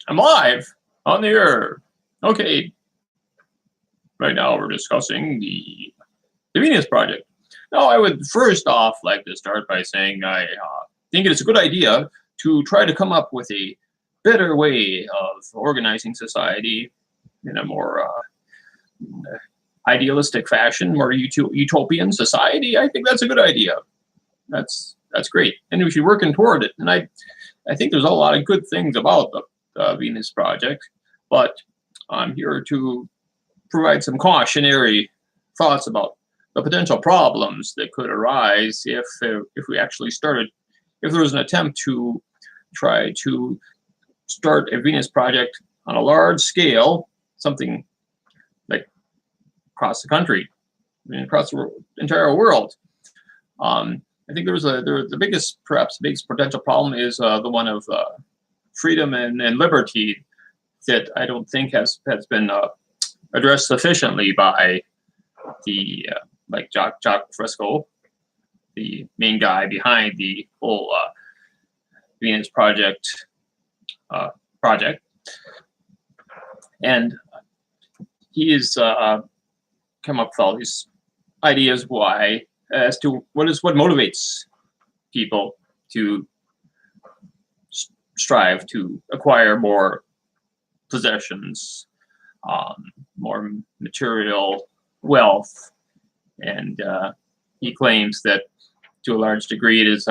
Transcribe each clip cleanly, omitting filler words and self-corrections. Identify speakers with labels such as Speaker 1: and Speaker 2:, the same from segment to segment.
Speaker 1: I'm live on the air. Okay, right now we're discussing the Venus Project. Now, I would first off like to start by saying I think it's a good idea to try to come up with a better way of organizing society in a more idealistic fashion, more utopian society. I think that's a good idea. That's great, and we should be working toward it. And I think there's a lot of good things about the Venus Project, but I'm here to provide some cautionary thoughts about the potential problems that could arise if we actually started, if there was an attempt to try to start a Venus Project on a large scale, something like across the country, I mean, across the entire world. I think the biggest, perhaps the biggest potential problem is the one of freedom and liberty that I don't think has been addressed sufficiently by the like Jacques Fresco, the main guy behind the whole Venus project, and he's come up with all these ideas why as to what motivates people to strive to acquire more possessions, more material wealth, and he claims that to a large degree it is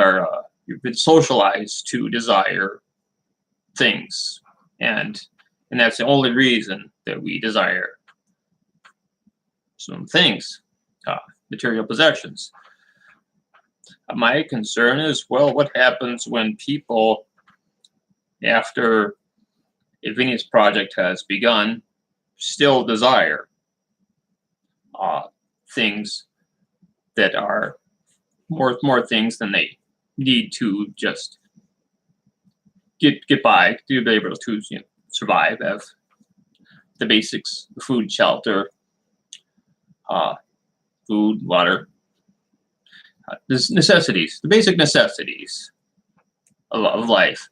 Speaker 1: you've been socialized to desire things, and that's the only reason that we desire some things, material possessions. My concern is, well, what happens when people, after a Venus project has begun, still desire things that are more things than they need to just get by, to be able to survive, have the basics: food, shelter, food, water, the necessities, the basic necessities of life.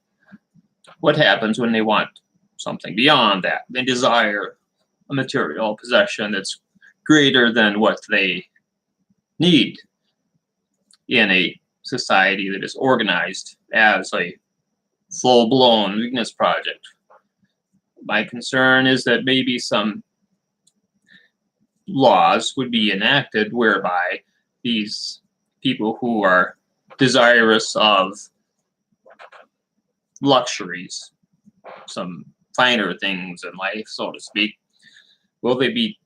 Speaker 1: What happens when they want something beyond that? They desire a material possession that's greater than what they need in a society that is organized as a full-blown Venus project. My concern is that maybe some laws would be enacted whereby these people who are desirous of luxuries, some finer things in life, so to speak, would they be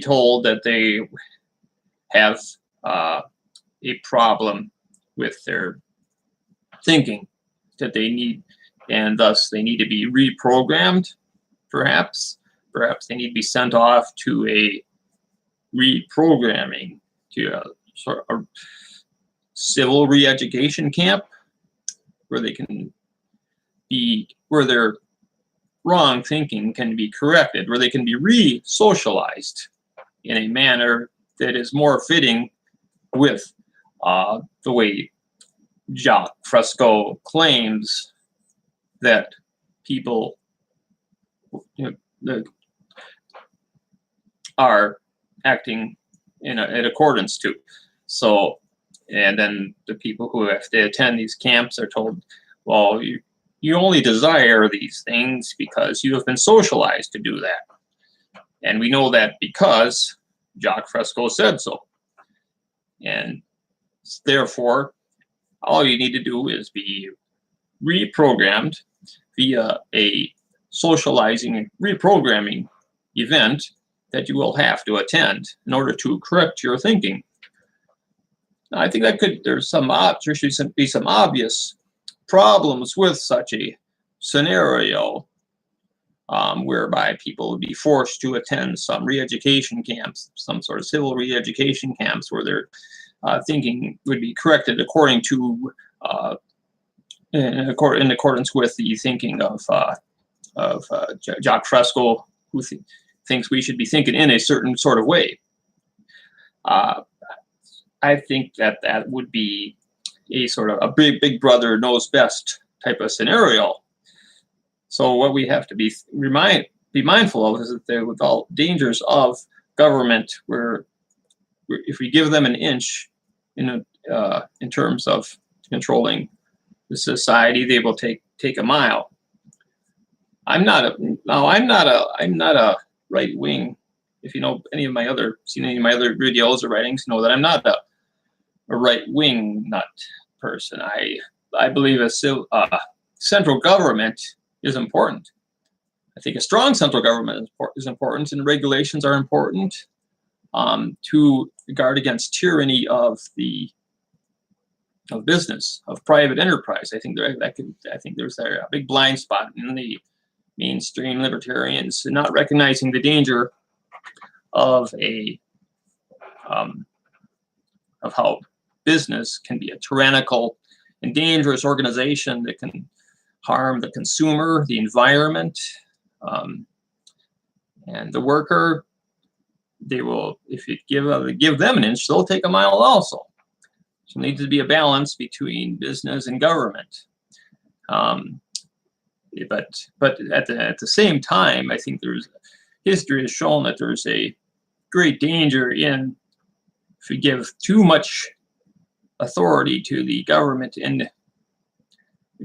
Speaker 1: told that they have a problem with their thinking, that they need, and thus they need to be reprogrammed? Perhaps they need to be sent off to a reprogramming, to a sort of civil re-education camp where they can be, where their wrong thinking can be corrected, where they can be re-socialized in a manner that is more fitting with the way Jacques Fresco claims that people are acting in accordance to. So, and then the people who have to attend these camps are told, well, you only desire these things because you have been socialized to do that. And we know that because Jacques Fresco said so. And therefore, all you need to do is be reprogrammed via a socializing reprogramming event that you will have to attend in order to correct your thinking. Now, I think that there should be some obvious problems with such a scenario, whereby people would be forced to attend some re-education camps, some sort of civil re-education camps, where their thinking would be corrected according to, in accordance with the thinking of Jacques Fresco, who thinks we should be thinking in a certain sort of way. I think that would be a sort of a big brother knows best type of scenario. So what we have to be mindful of is that with all dangers of government, where if we give them an inch in terms of controlling the society, they will take a mile. I'm not a right wing. If you know seen any of my other videos or writings, you know that I'm not a right wing nut person. I believe a central government is important. I think a strong central government is important, and regulations are important to guard against tyranny of business, of private enterprise. I think there's a big blind spot in the mainstream libertarians not recognizing the danger of of how business can be a tyrannical and dangerous organization that can harm the consumer, the environment, and the worker. They will, if you give them an inch, they'll take a mile also. So there needs to be a balance between business and government. But at the same time, I think history has shown that there's a great danger in if we give too much authority to the government in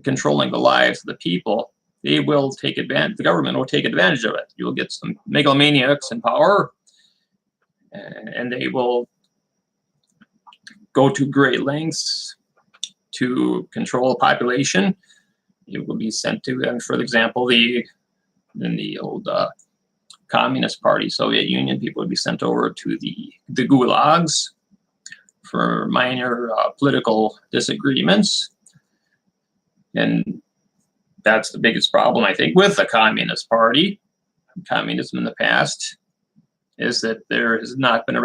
Speaker 1: controlling the lives of the people. They will take advantage. The government will take advantage of it. You'll get some megalomaniacs in power, and they will go to great lengths to control the population. It will be sent to, and for example, in the old Communist Party, Soviet Union, people would be sent over to the gulags for minor political disagreements. And that's the biggest problem, I think, with the Communist Party, communism in the past, is that there has not been a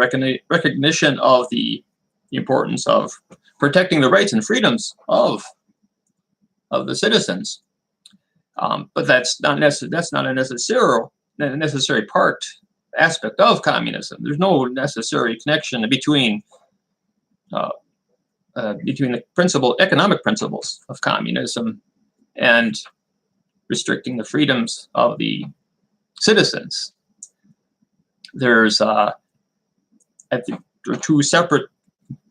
Speaker 1: recognition of the importance of protecting the rights and freedoms of the citizens. But that's not a necessary aspect of communism. There's no necessary connection between the economic principles of communism and restricting the freedoms of the citizens. There's I think there are two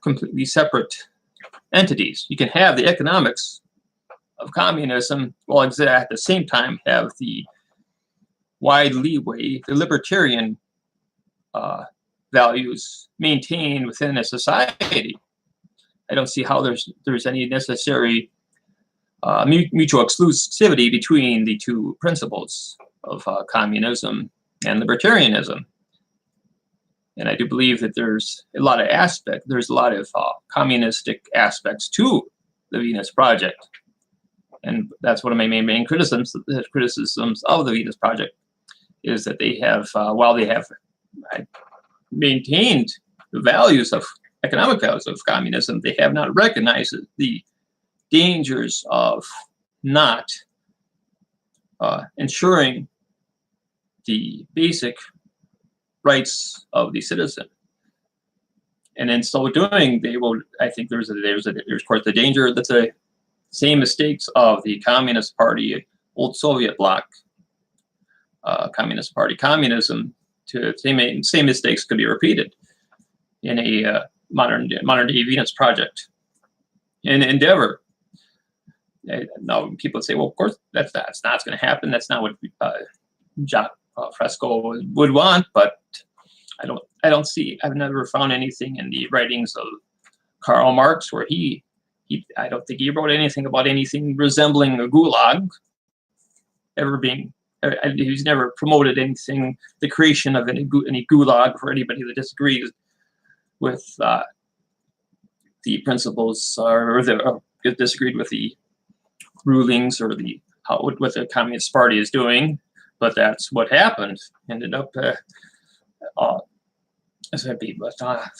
Speaker 1: completely separate entities. You can have the economics of communism while at the same time have the wide leeway, the libertarian values maintained within a society. I don't see how there's any necessary mutual exclusivity between the two principles of communism and libertarianism. And I do believe that there's a lot of communistic aspects to the Venus Project. And that's one of my main criticisms of the Venus Project, is that they have, while they have maintained the economic values of communism, they have not recognized the dangers of not ensuring the basic rights of the citizen. And in so doing, they will. I think there's of course the danger that the same mistakes of the Communist Party, old Soviet bloc, Communist Party communism, same mistakes could be repeated in a modern day Venus Project endeavor. Now people say, well, of course that's not going to happen. That's not what Jacques Fresco would want. But I've never found anything in the writings of Karl Marx where I don't think he wrote anything about anything resembling a gulag ever being. He's never promoted the creation of any gulag for anybody that disagrees with the principles or disagreed with the rulings or what the Communist Party is doing. But that's what happened. Ended up,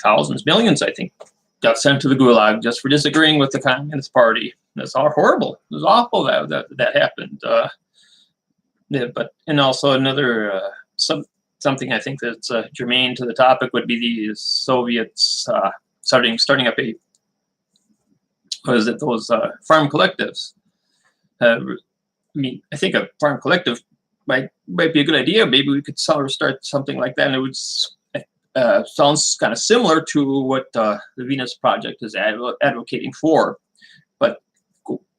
Speaker 1: thousands, millions, I think, got sent to the gulag just for disagreeing with the Communist Party. That's all horrible. It was awful that happened. And also another something I think that's germane to the topic would be the Soviets starting up those farm collectives. mean, I think a farm collective might be a good idea. Maybe we could sort of start something like that, and it would sounds kind of similar to what the Venus Project is advocating for. But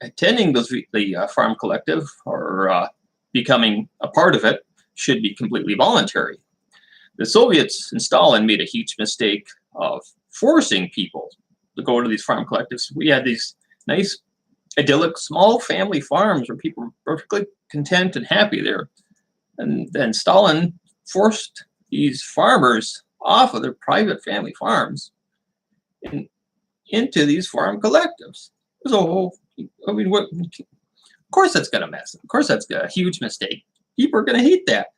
Speaker 1: attending the farm collective or becoming a part of it should be completely voluntary. The Soviets and Stalin made a huge mistake of forcing people to go to these farm collectives. We had these nice, idyllic, small family farms where people were perfectly content and happy there. And then Stalin forced these farmers off of their private family farms and into these farm collectives. So, I mean, of course that's going to mess. Of course that's a huge mistake. People are going to hate that.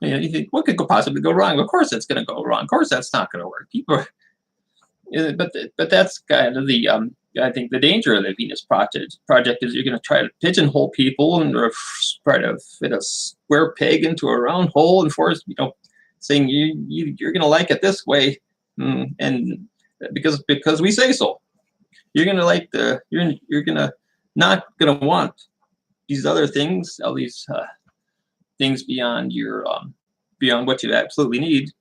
Speaker 1: You think, what could possibly go wrong? Of course that's going to go wrong. Of course that's not going to work. People, but that's kind of the I think the danger of the Venus Project is you're going to try to pigeonhole people and try to fit a square peg into a round hole and force, saying you're going to like it this way, and because we say so, you're going to like you're going to not going to want these other things, all these things beyond beyond what you absolutely need,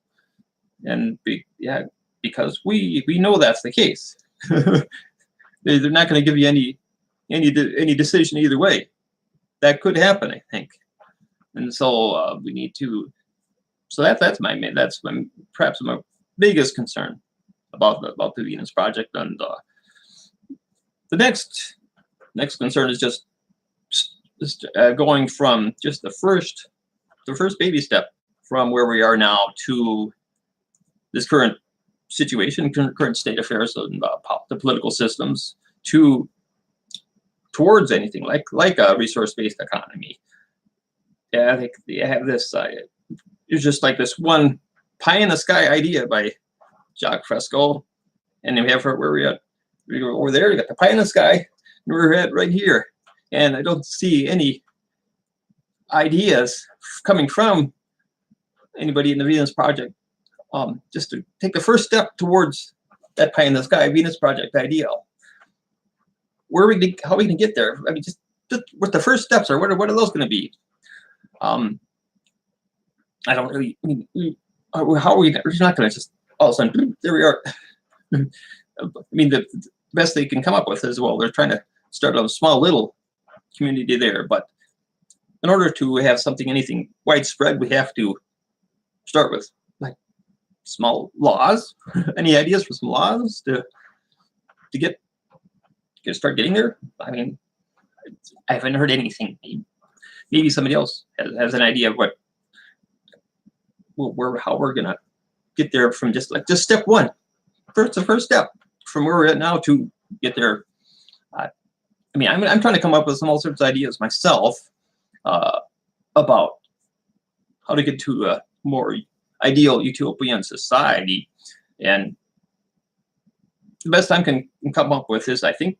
Speaker 1: and because we know that's the case. They're not going to give you any decision either way. That could happen, I think, and so we need to. So that's perhaps my biggest concern about the Venus Project, and the next concern is just going from just the first baby step from where we are now to this current situation, current state affairs of the political systems, towards anything like a resource-based economy. Yeah, I think they have this. It's just like this one pie in the sky idea by Jacques Fresco, and then we have where we're at. We go over there. We got the pie in the sky, and we're at right here. And I don't see any ideas coming from anybody in the Venus Project, just to take the first step towards that pie in the sky Venus Project ideal. How are we going to get there? I mean, just what the first steps are. What are those going to be? I don't really. How are we? We're not going to just all of a sudden. There we are. I mean, the best they can come up with is, well, they're trying to start a small little community there, but in order to have anything widespread, we have to start with like small laws. Any ideas for some laws to start getting there? I mean, I haven't heard anything. Maybe somebody else has an idea of how we're gonna get there from just step one. The first step from where we're at now to get there. I mean, I'm trying to come up with all sorts of ideas myself about how to get to a more ideal utopian society, and the best I can come up with is I think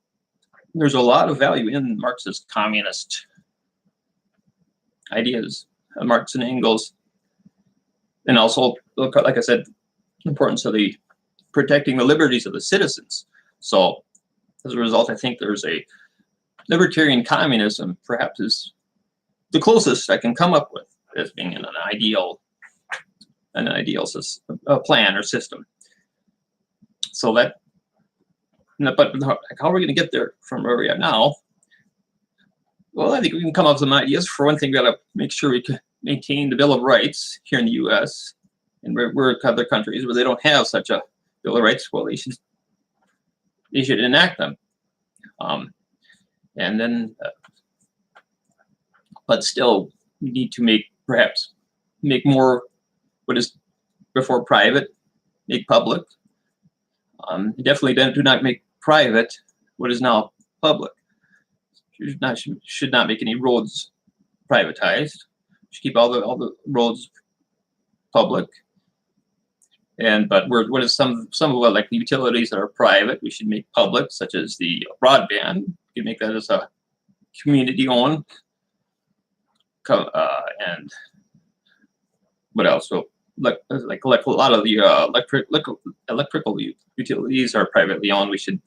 Speaker 1: there's a lot of value in Marxist communist ideas, Marx and Engels, and also, like I said, the importance of protecting the liberties of the citizens. So as a result, I think there's a libertarian communism perhaps is the closest I can come up with as being an ideal plan or system. So but how are we going to get there from where we are now? Well, I think we can come up with some ideas. For one thing, we got to make sure we can maintain the Bill of Rights here in the U.S. and we're other countries where they don't have such a Bill of Rights. Well, they should enact them. And then, but still, we need to perhaps make more what is before private, make public. Definitely do not make private what is now public. Should not make any roads privatized. Should keep all the roads public. But what is some of like the utilities that are private, we should make public, such as the broadband. You can make that as a community owned. And what else? So like a lot of the electrical utilities are privately owned. We should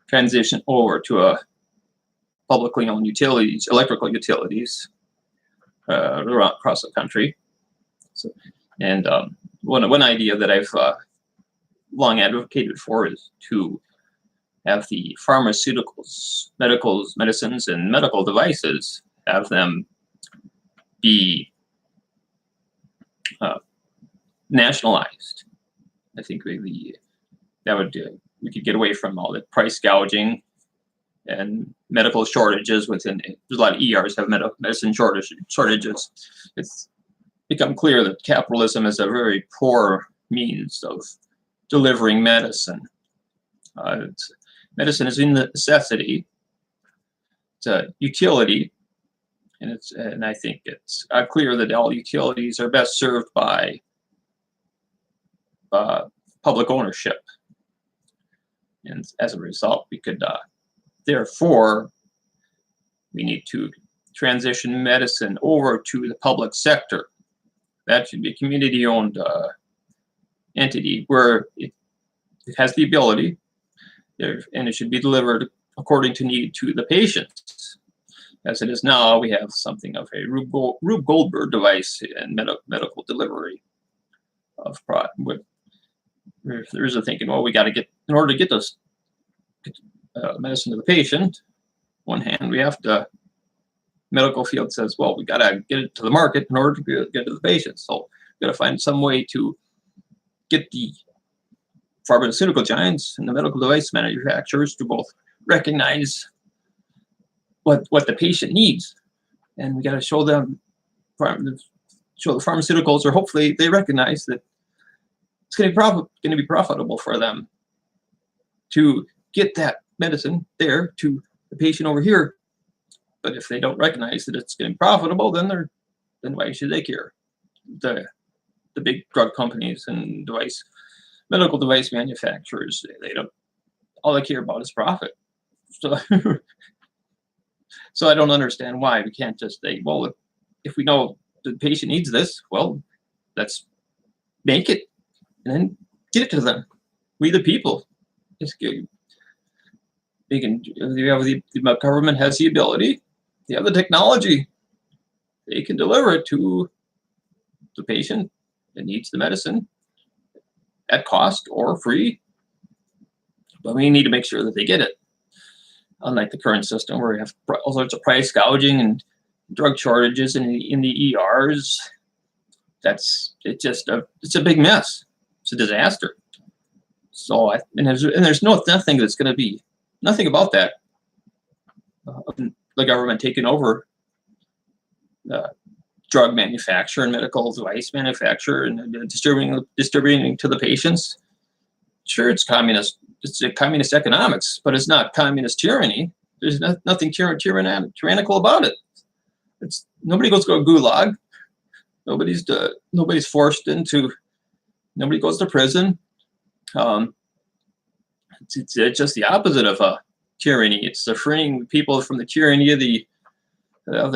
Speaker 1: transition over to a publicly owned utilities, electrical utilities across the country. So, and one idea that I've long advocated for is to have the pharmaceuticals, medicines, and medical devices, have them be nationalized. I think we could get away from all the price gouging and medical shortages within it. There's a lot of ERs have medicine shortages. It's become clear that capitalism is a very poor means of delivering medicine. Medicine is a necessity. It's a utility, and I think it's clear that all utilities are best served by public ownership. And as a result, we could therefore we need to transition medicine over to the public sector. That should be a community-owned entity where it has the ability, and it should be delivered according to need to the patients. As it is now, we have something of a Rube Goldberg device in medical delivery of product. There's a thinking, well, we got to get, in order to get this medicine to the patient, one hand, we have to, medical field says, well, we got to get it to the market in order to get it to the patient. So we got to find some way to get the pharmaceutical giants and the medical device manufacturers to both recognize what the patient needs, and we got to show them, show the pharmaceuticals, or hopefully they recognize that it's going to be profitable for them to get that medicine there to the patient over here. But if they don't recognize that it's going to be profitable, then why should they care? The big drug companies and medical device manufacturers, they don't, all they care about is profit. So so I don't understand why we can't just say, well, if we know the patient needs this, well, let's make it and then get it to them. We the people. It's good. The government has the ability, they have the technology, they can deliver it to the patient that needs the medicine at cost or free, but we need to make sure that they get it. Unlike the current system where we have all sorts of price gouging and drug shortages in the ERs, it's a big mess. It's a disaster. So there's nothing that's going to be, nothing about that. The government taking over drug manufacturer and medical device manufacturer and distributing to the patients. Sure, it's communist. It's a communist economics, but it's not communist tyranny. There's nothing tyrannical about it. Nobody goes to a gulag. Nobody's forced into. Nobody goes to prison. It's just the opposite of a tyranny. It's the freeing people from the tyranny of the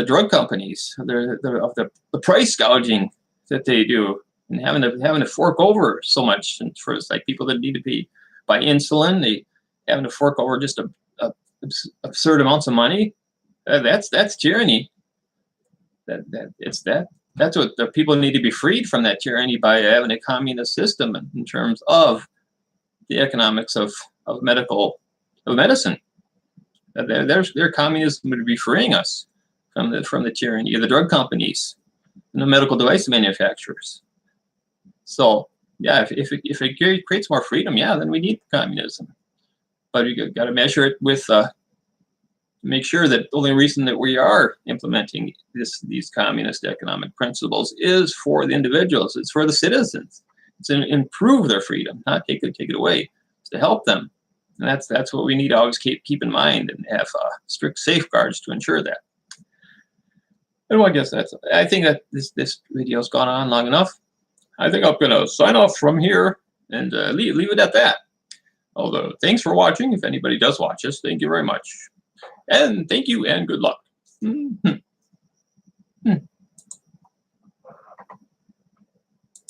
Speaker 1: drug companies, of the price gouging that they do, and having to fork over so much. And for like people that need to buy insulin, they having to fork over just absurd amounts of money. That's tyranny. That's what the people need to be freed from, that tyranny, by having a communist system in terms of the economics of medicine. Their communism would be freeing us from the tyranny of the drug companies and the medical device manufacturers. So yeah, if it creates more freedom, yeah, then we need communism. But we got to measure it with make sure that the only reason that we are implementing these communist economic principles is for the individuals. It's for the citizens. It's to improve their freedom, not take it away. It's to help them, and that's what we need to always keep in mind, and have strict safeguards to ensure that. And well, I think that this video's gone on long enough. I think I'm going to sign off from here and leave it at that. Although, thanks for watching. If anybody does watch us, thank you very much. And thank you and good luck.